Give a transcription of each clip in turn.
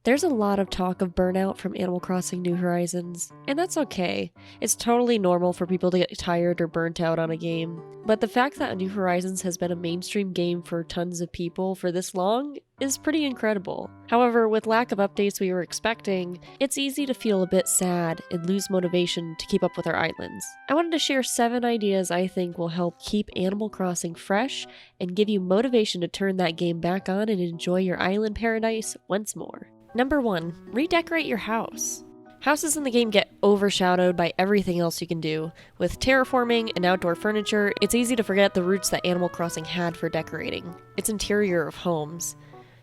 There's a lot of talk of burnout from Animal Crossing New Horizons, and that's okay. It's totally normal for people to get tired or burnt out on a game. But the fact that New Horizons has been a mainstream game for tons of people for this long is pretty incredible. However, with lack of updates we were expecting, it's easy to feel a bit sad and lose motivation to keep up with our islands. I wanted to share 7 ideas I think will help keep Animal Crossing fresh and give you motivation to turn that game back on and enjoy your island paradise once more. Number 1. Redecorate your house. Houses in the game get overshadowed by everything else you can do. With terraforming and outdoor furniture, it's easy to forget the roots that Animal Crossing had for decorating, its interior of homes.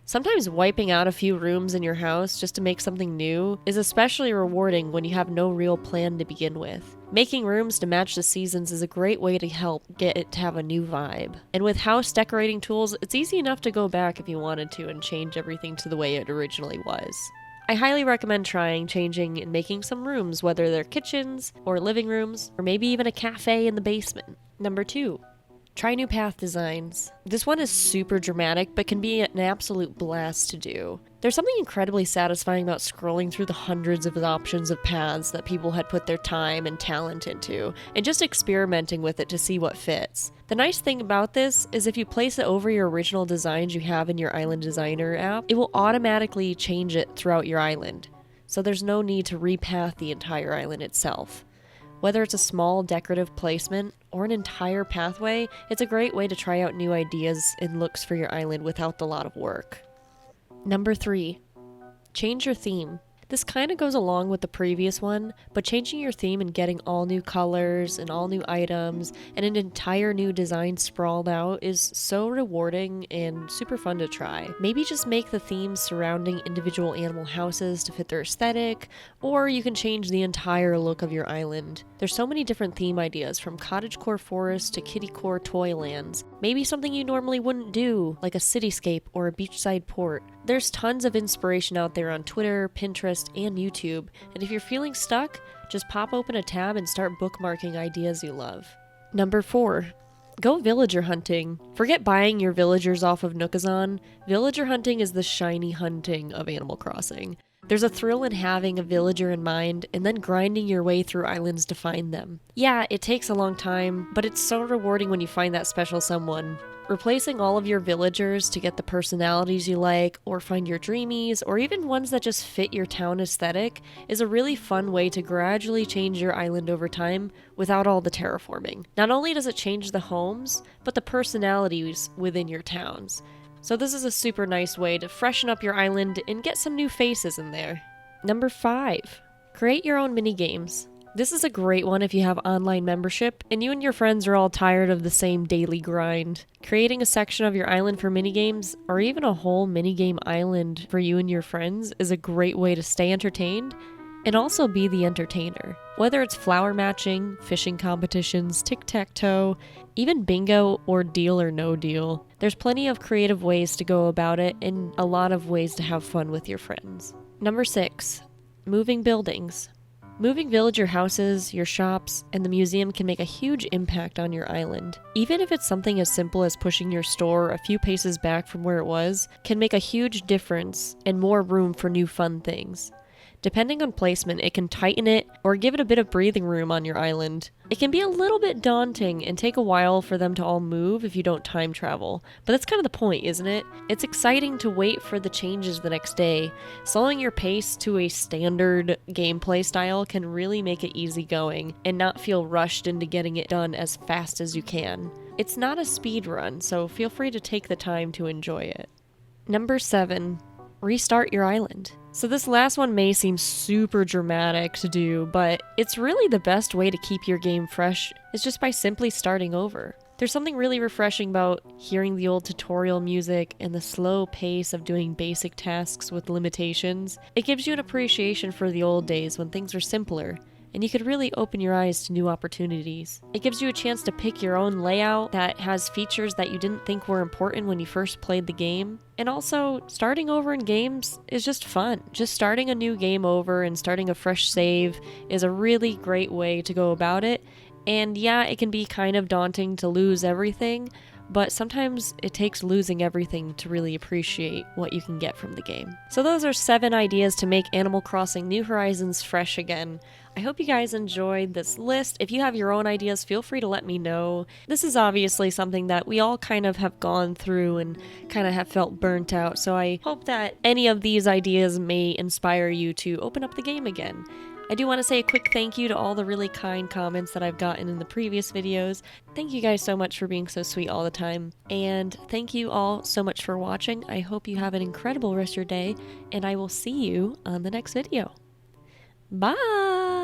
Sometimes wiping out a few rooms in your house just to make something new is especially rewarding when you have no real plan to begin with. Making rooms to match the seasons is a great way to help get it to have a new vibe. And with house decorating tools, it's easy enough to go back if you wanted to and change everything to the way it originally was. I highly recommend changing and making some rooms, whether they're kitchens or living rooms, or maybe even a cafe in the basement. Number 2. Try new path designs. This one is super dramatic, but can be an absolute blast to do. There's something incredibly satisfying about scrolling through the hundreds of options of paths that people had put their time and talent into, and just experimenting with it to see what fits. The nice thing about this is if you place it over your original designs you have in your Island Designer app, it will automatically change it throughout your island. So there's no need to repath the entire island itself. Whether it's a small decorative placement or an entire pathway, it's a great way to try out new ideas and looks for your island without a lot of work. Number 3. Change your theme. This kind of goes along with the previous one, but changing your theme and getting all new colors and all new items and an entire new design sprawled out is so rewarding and super fun to try. Maybe just make the themes surrounding individual animal houses to fit their aesthetic, or you can change the entire look of your island. There's so many different theme ideas, from cottagecore forest to kittycore toylands. Maybe something you normally wouldn't do, like a cityscape or a beachside port. There's tons of inspiration out there on Twitter, Pinterest, and YouTube, and if you're feeling stuck, just pop open a tab and start bookmarking ideas you love. Number 4. Go villager hunting. Forget buying your villagers off of Nookazon. Villager hunting is the shiny hunting of Animal Crossing. There's a thrill in having a villager in mind and then grinding your way through islands to find them. Yeah, it takes a long time, but it's so rewarding when you find that special someone. Replacing all of your villagers to get the personalities you like, or find your dreamies, or even ones that just fit your town aesthetic is a really fun way to gradually change your island over time without all the terraforming. Not only does it change the homes, but the personalities within your towns. So this is a super nice way to freshen up your island and get some new faces in there. Number 5. Create your own minigames. This is a great one if you have online membership and you and your friends are all tired of the same daily grind. Creating a section of your island for minigames, or even a whole minigame island for you and your friends, is a great way to stay entertained and also be the entertainer. Whether it's flower matching, fishing competitions, tic-tac-toe, even bingo, or deal or no deal, there's plenty of creative ways to go about it and a lot of ways to have fun with your friends. Number 6. Moving buildings. Moving villager houses, your shops, and the museum can make a huge impact on your island. Even if it's something as simple as pushing your store a few paces back from where it was, can make a huge difference and more room for new fun things. Depending on placement, it can tighten it or give it a bit of breathing room on your island. It can be a little bit daunting and take a while for them to all move if you don't time travel, but that's kind of the point, isn't it? It's exciting to wait for the changes the next day. Slowing your pace to a standard gameplay style can really make it easygoing and not feel rushed into getting it done as fast as you can. It's not a speed run, so feel free to take the time to enjoy it. Number 7. Restart your island. So this last one may seem super dramatic to do, but it's really the best way to keep your game fresh is just by simply starting over. There's something really refreshing about hearing the old tutorial music and the slow pace of doing basic tasks with limitations. It gives you an appreciation for the old days when things were simpler, and you could really open your eyes to new opportunities. It gives you a chance to pick your own layout that has features that you didn't think were important when you first played the game. And also, starting over in games is just fun. Just starting a new game over and starting a fresh save is a really great way to go about it. And yeah, it can be kind of daunting to lose everything, but sometimes it takes losing everything to really appreciate what you can get from the game. So those are 7 ideas to make Animal Crossing New Horizons fresh again. I hope you guys enjoyed this list. If you have your own ideas, feel free to let me know. This is obviously something that we all kind of have gone through and kind of have felt burnt out, so I hope that any of these ideas may inspire you to open up the game again. I do want to say a quick thank you to all the really kind comments that I've gotten in the previous videos. Thank you guys so much for being so sweet all the time. And thank you all so much for watching. I hope you have an incredible rest of your day, and I will see you on the next video. Bye!